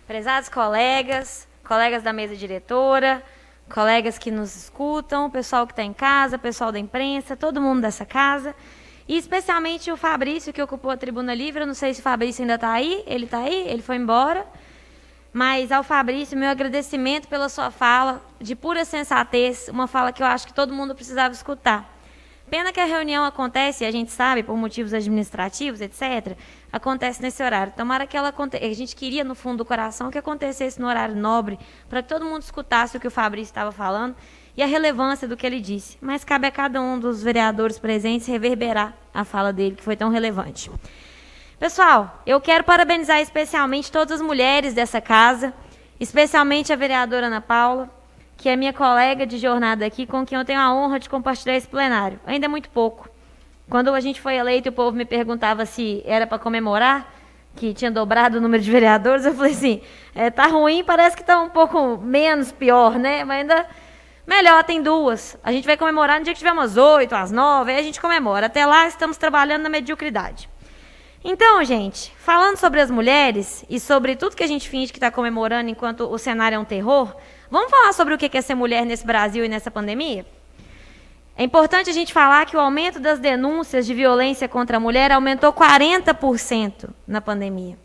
Prezados colegas, colegas da mesa diretora, colegas que nos escutam, pessoal que está em casa, pessoal da imprensa, todo mundo dessa casa, e especialmente o Fabrício, que ocupou a tribuna livre. Eu não sei se o Fabrício ainda está aí, ele foi embora, mas ao Fabrício, meu agradecimento pela sua fala, de pura sensatez, uma fala que eu acho que todo mundo precisava escutar. Pena que a reunião acontece, a gente sabe, por motivos administrativos, etc., acontece nesse horário. Tomara que ela aconteça. A gente queria, no fundo do coração, que acontecesse no horário nobre, para que todo mundo escutasse o que o Fabrício estava falando e a relevância do que ele disse. Mas cabe a cada um dos vereadores presentes reverberar a fala dele, que foi tão relevante. Pessoal, eu quero parabenizar especialmente todas as mulheres dessa casa, especialmente a vereadora Ana Paula, que é minha colega de jornada aqui, com quem eu tenho a honra de compartilhar esse plenário. Ainda é muito pouco. Quando a gente foi eleito e o povo me perguntava se era para comemorar, que tinha dobrado o número de vereadores, eu falei assim, tá ruim, parece que está um pouco menos pior, né? Mas ainda melhor, tem duas. A gente vai comemorar no dia que tiver umas 8, às 9, aí a gente comemora. Até lá, estamos trabalhando na mediocridade. Então, gente, falando sobre as mulheres e sobre tudo que a gente finge que está comemorando enquanto o cenário é um terror, vamos falar sobre o que é ser mulher nesse Brasil e nessa pandemia? É importante a gente falar que o aumento das denúncias de violência contra a mulher aumentou 40% na pandemia.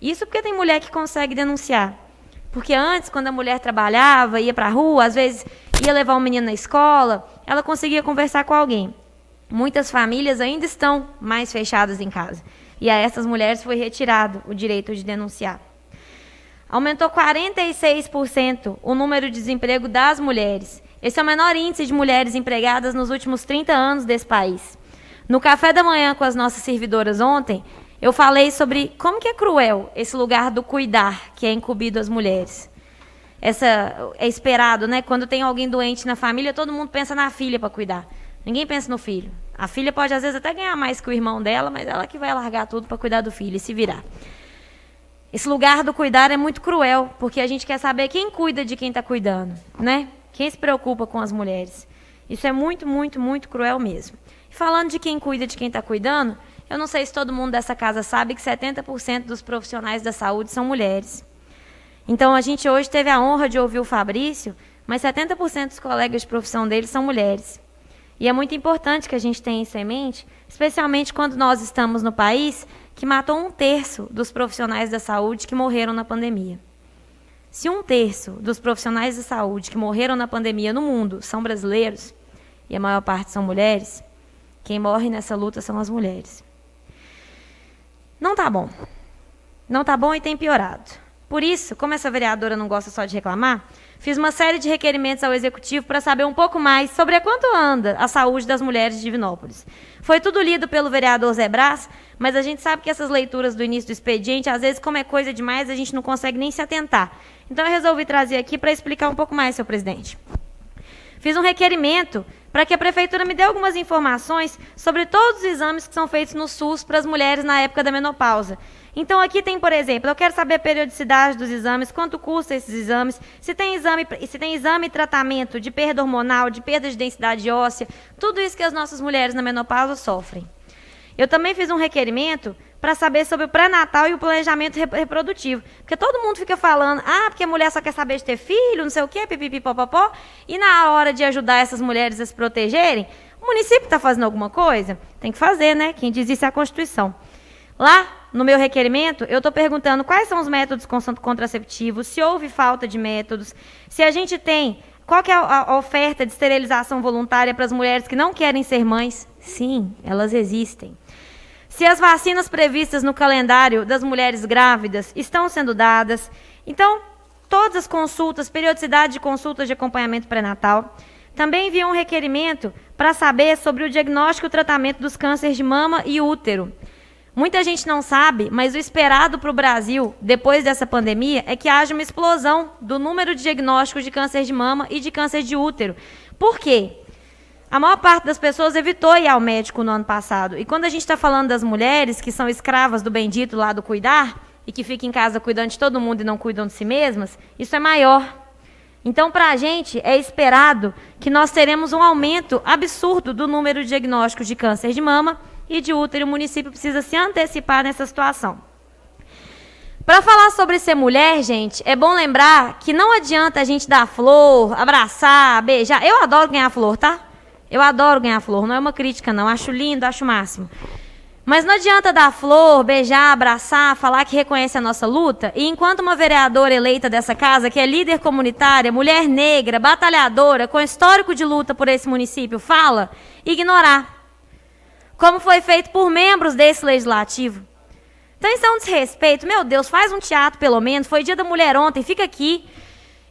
Isso porque tem mulher que consegue denunciar. Porque antes, quando a mulher trabalhava, ia para a rua, às vezes ia levar um menino na escola, ela conseguia conversar com alguém. Muitas famílias ainda estão mais fechadas em casa. E a essas mulheres foi retirado o direito de denunciar. Aumentou 46% o número de desemprego das mulheres. Esse é o menor índice de mulheres empregadas nos últimos 30 anos desse país. No café da manhã com as nossas servidoras ontem, eu falei sobre como que é cruel esse lugar do cuidar que é incumbido às mulheres. É esperado, né? Quando tem alguém doente na família, todo mundo pensa na filha para cuidar. Ninguém pensa no filho. A filha pode, às vezes, até ganhar mais que o irmão dela, mas ela que vai largar tudo para cuidar do filho e se virar. Esse lugar do cuidar é muito cruel, porque a gente quer saber quem cuida de quem está cuidando, né? Quem se preocupa com as mulheres. Isso é muito, muito, muito cruel mesmo. E falando de quem cuida de quem está cuidando, eu não sei se todo mundo dessa casa sabe que 70% dos profissionais da saúde são mulheres. Então, a gente hoje teve a honra de ouvir o Fabrício, mas 70% dos colegas de profissão dele são mulheres. E é muito importante que a gente tenha isso em mente, especialmente quando nós estamos no país que matou 1/3 dos profissionais da saúde que morreram na pandemia. Se 1/3 dos profissionais da saúde que morreram na pandemia no mundo são brasileiros, e a maior parte são mulheres, quem morre nessa luta são as mulheres. Não tá bom. Não tá bom e tem piorado. Por isso, como essa vereadora não gosta só de reclamar, fiz uma série de requerimentos ao Executivo para saber um pouco mais sobre a quanto anda a saúde das mulheres de Divinópolis. Foi tudo lido pelo vereador Zé Brás, mas a gente sabe que essas leituras do início do expediente, às vezes, como é coisa demais, a gente não consegue nem se atentar. Então, eu resolvi trazer aqui para explicar um pouco mais, senhor presidente. Fiz um requerimento para que a Prefeitura me dê algumas informações sobre todos os exames que são feitos no SUS para as mulheres na época da menopausa. Então, aqui tem, por exemplo, eu quero saber a periodicidade dos exames, quanto custa esses exames, se tem exame e tratamento de perda hormonal, de perda de densidade óssea, tudo isso que as nossas mulheres na menopausa sofrem. Eu também fiz um requerimento para saber sobre o pré-natal e o planejamento reprodutivo. Porque todo mundo fica falando, porque a mulher só quer saber de ter filho, não sei o quê, pipipipopopó, e na hora de ajudar essas mulheres a se protegerem, o município está fazendo alguma coisa? Tem que fazer, né? Quem diz isso é a Constituição. Lá, no meu requerimento, eu estou perguntando quais são os métodos contraceptivos, se houve falta de métodos, se a gente tem, qual que é a oferta de esterilização voluntária para as mulheres que não querem ser mães. Sim, elas existem. Se as vacinas previstas no calendário das mulheres grávidas estão sendo dadas. Então, todas as consultas, periodicidade de consultas de acompanhamento pré-natal. Também enviei um requerimento para saber sobre o diagnóstico e o tratamento dos cânceres de mama e útero. Muita gente não sabe, mas o esperado para o Brasil, depois dessa pandemia, é que haja uma explosão do número de diagnósticos de câncer de mama e de câncer de útero. Por quê? A maior parte das pessoas evitou ir ao médico no ano passado. E quando a gente está falando das mulheres que são escravas do bendito lá do cuidar, e que ficam em casa cuidando de todo mundo e não cuidam de si mesmas, isso é maior. Então, para a gente, é esperado que nós teremos um aumento absurdo do número de diagnósticos de câncer de mama e de útero. O município precisa se antecipar nessa situação. Para falar sobre ser mulher, gente, é bom lembrar que não adianta a gente dar flor, abraçar, beijar. Eu adoro ganhar flor, tá? Eu adoro ganhar flor, não é uma crítica não, acho lindo, acho o máximo. Mas não adianta dar flor, beijar, abraçar, falar que reconhece a nossa luta, e enquanto uma vereadora eleita dessa casa, que é líder comunitária, mulher negra, batalhadora, com histórico de luta por esse município, fala, ignorar. Como foi feito por membros desse legislativo. Então isso é um desrespeito. Meu Deus, faz um teatro pelo menos, foi dia da mulher ontem, fica aqui.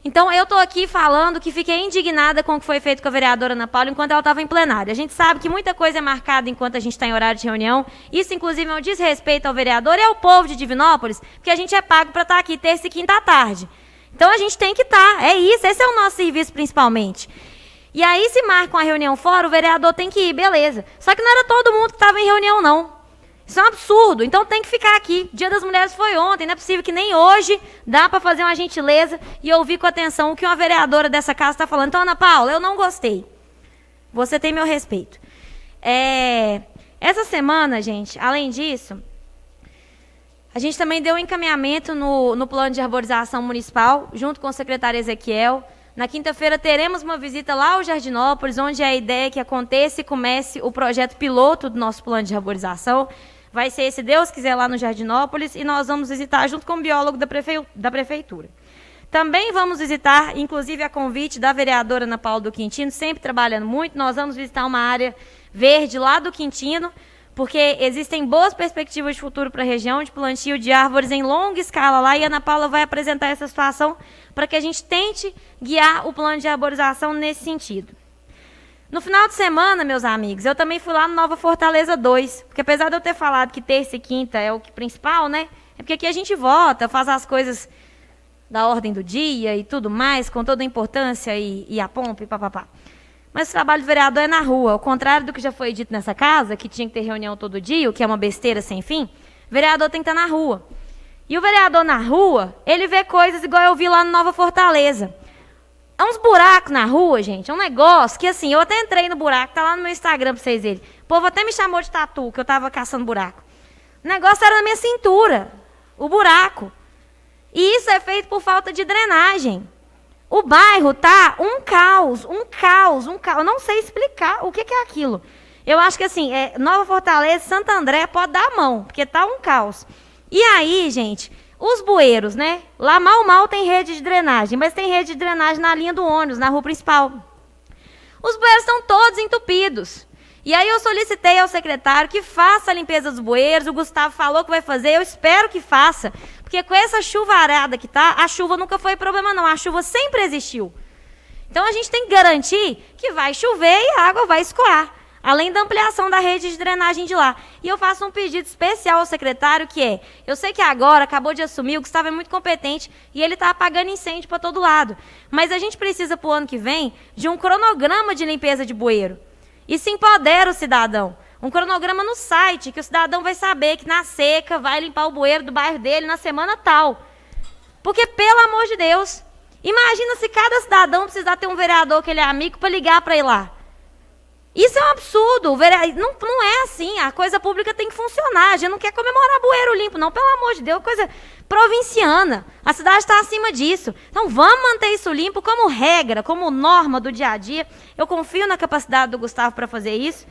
Então, eu estou aqui falando que fiquei indignada com o que foi feito com a vereadora Ana Paula enquanto ela estava em plenário. A gente sabe que muita coisa é marcada enquanto a gente está em horário de reunião. Isso, inclusive, é um desrespeito ao vereador e ao povo de Divinópolis, porque a gente é pago para estar aqui terça e quinta à tarde. Então, a gente tem que estar. É isso, esse é o nosso serviço principalmente. E aí, se marca uma reunião fora, o vereador tem que ir, beleza. Só que não era todo mundo que estava em reunião, não. Isso é um absurdo, então tem que ficar aqui. Dia das Mulheres foi ontem, não é possível que nem hoje dá para fazer uma gentileza e ouvir com atenção o que uma vereadora dessa casa está falando. Então, Ana Paula, eu não gostei. Você tem meu respeito. Essa semana, gente, além disso, a gente também deu um encaminhamento no plano de arborização municipal, junto com o secretário Ezequiel. Na quinta-feira teremos uma visita lá ao Jardinópolis, onde a ideia é que aconteça e comece o projeto piloto do nosso plano de arborização. Vai ser, se Deus quiser, lá no Jardinópolis, e nós vamos visitar junto com o biólogo da Prefeitura. Também vamos visitar, inclusive a convite da vereadora Ana Paula do Quintino, sempre trabalhando muito, nós vamos visitar uma área verde lá do Quintino, porque existem boas perspectivas de futuro para a região, de plantio de árvores em longa escala lá, e a Ana Paula vai apresentar essa situação para que a gente tente guiar o plano de arborização nesse sentido. No final de semana, meus amigos, eu também fui lá no Nova Fortaleza 2, porque apesar de eu ter falado que terça e quinta é o principal, né? É porque aqui a gente vota, faz as coisas da ordem do dia e tudo mais, com toda a importância e a pompa e papapá. Mas o trabalho do vereador é na rua, ao contrário do que já foi dito nessa casa, que tinha que ter reunião todo dia, o que é uma besteira sem fim, o vereador tem que estar na rua. E o vereador na rua, ele vê coisas igual eu vi lá no Nova Fortaleza. Há uns buracos na rua, gente, é um negócio que assim, eu até entrei no buraco, tá lá no meu Instagram pra vocês verem. O povo até me chamou de tatu, que eu tava caçando buraco. O negócio era na minha cintura, o buraco. E isso é feito por falta de drenagem. O bairro tá um caos. Eu não sei explicar o que é aquilo. Eu acho que assim, Nova Fortaleza, Santo André pode dar a mão, porque tá um caos. E aí, gente, os bueiros, né? Lá mal tem rede de drenagem, mas tem rede de drenagem na linha do ônibus, na rua principal. Os bueiros estão todos entupidos. E aí eu solicitei ao secretário que faça a limpeza dos bueiros, o Gustavo falou que vai fazer, eu espero que faça, porque com essa chuvarada que tá, a chuva nunca foi problema não, a chuva sempre existiu. Então a gente tem que garantir que vai chover e a água vai escoar, além da ampliação da rede de drenagem de lá. E eu faço um pedido especial ao secretário, que é, eu sei que agora acabou de assumir, o Gustavo é muito competente e ele está apagando incêndio para todo lado, mas a gente precisa para o ano que vem de um cronograma de limpeza de bueiro. Isso empodera o cidadão. Um cronograma no site, que o cidadão vai saber que na seca vai limpar o bueiro do bairro dele na semana tal. Porque, pelo amor de Deus, imagina se cada cidadão precisar ter um vereador que ele é amigo para ligar para ir lá. Isso é um absurdo. Não é assim. A coisa pública tem que funcionar. A gente não quer comemorar bueiro limpo, não. Pelo amor de Deus, coisa provinciana. A cidade está acima disso. Então, vamos manter isso limpo como regra, como norma do dia a dia. Eu confio na capacidade do Gustavo para fazer isso.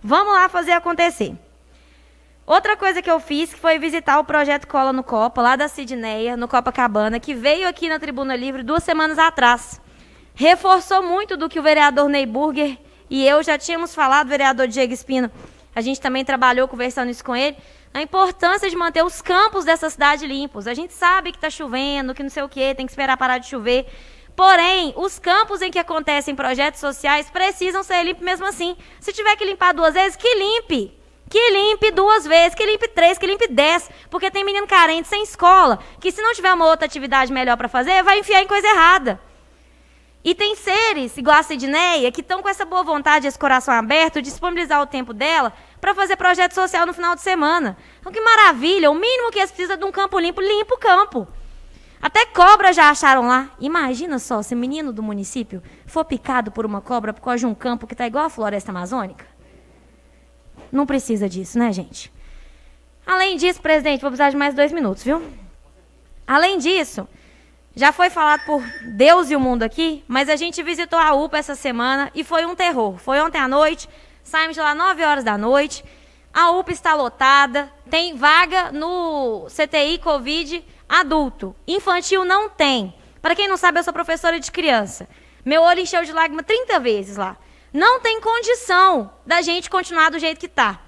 Vamos lá fazer acontecer. Outra coisa que eu fiz que foi visitar o projeto Cola no Copa, lá da Sidneia, no Copacabana, que veio aqui na Tribuna Livre 2 semanas atrás. Reforçou muito do que o vereador Neyburger e eu já tínhamos falado, o vereador Diego Espino, a gente também trabalhou conversando isso com ele, a importância de manter os campos dessa cidade limpos. A gente sabe que está chovendo, que não sei o quê, tem que esperar parar de chover. Porém, os campos em que acontecem projetos sociais precisam ser limpos mesmo assim. Se tiver que limpar 2 vezes, que limpe. Que limpe 2 vezes, que limpe 3, que limpe 10. Porque tem menino carente sem escola, que se não tiver uma outra atividade melhor para fazer, vai enfiar em coisa errada. E tem seres, igual a Sidneia, que estão com essa boa vontade, esse coração aberto, de disponibilizar o tempo dela para fazer projeto social no final de semana. Então, que maravilha, o mínimo que eles precisam de um campo limpo, limpa o campo. Até cobra já acharam lá. Imagina só, se menino do município for picado por uma cobra por causa de um campo que está igual a floresta amazônica. Não precisa disso, né, gente? Além disso, presidente, vou precisar de mais 2 minutos, viu? Além disso, já foi falado por Deus e o mundo aqui, mas a gente visitou a UPA essa semana e foi um terror. Foi ontem à noite, saímos de lá 9 horas da noite, a UPA está lotada, tem vaga no CTI Covid adulto, infantil não tem. Para quem não sabe, eu sou professora de criança. Meu olho encheu de lágrima 30 vezes lá. Não tem condição da gente continuar do jeito que está.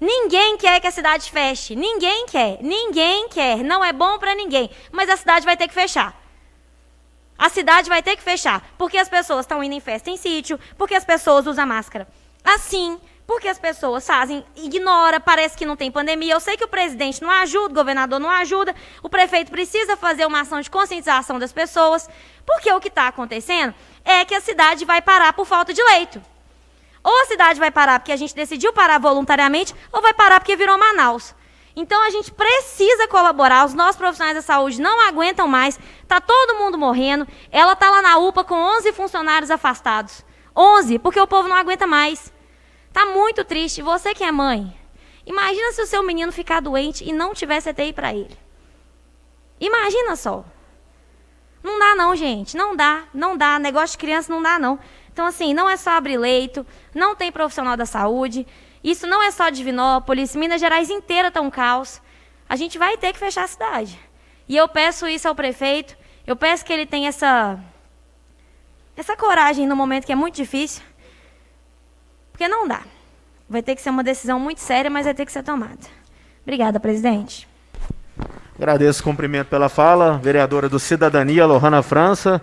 Ninguém quer que a cidade feche. Ninguém quer. Ninguém quer. Não é bom para ninguém. Mas a cidade vai ter que fechar. A cidade vai ter que fechar. Porque as pessoas estão indo em festa em sítio. Porque as pessoas usam máscara assim. Porque as pessoas fazem, ignora, parece que não tem pandemia. Eu sei que o presidente não ajuda, o governador não ajuda. O prefeito precisa fazer uma ação de conscientização das pessoas. Porque o que está acontecendo é que a cidade vai parar por falta de leito. Ou a cidade vai parar porque a gente decidiu parar voluntariamente, ou vai parar porque virou Manaus. Então a gente precisa colaborar, os nossos profissionais da saúde não aguentam mais, está todo mundo morrendo. Ela está lá na UPA com 11 funcionários afastados. 11, porque o povo não aguenta mais. Está muito triste. Você que é mãe, imagina se o seu menino ficar doente e não tiver CTI para ele. Imagina só. Não dá não, gente, não dá, não dá. Negócio de criança não dá não. Então, assim, não é só abrir leito, não tem profissional da saúde, isso não é só Divinópolis, Minas Gerais inteira está um caos. A gente vai ter que fechar a cidade. E eu peço isso ao prefeito, eu peço que ele tenha essa coragem no momento que é muito difícil, porque não dá. Vai ter que ser uma decisão muito séria, mas vai ter que ser tomada. Obrigada, presidente. Agradeço o cumprimento pela fala, vereadora do Cidadania, Lohana França.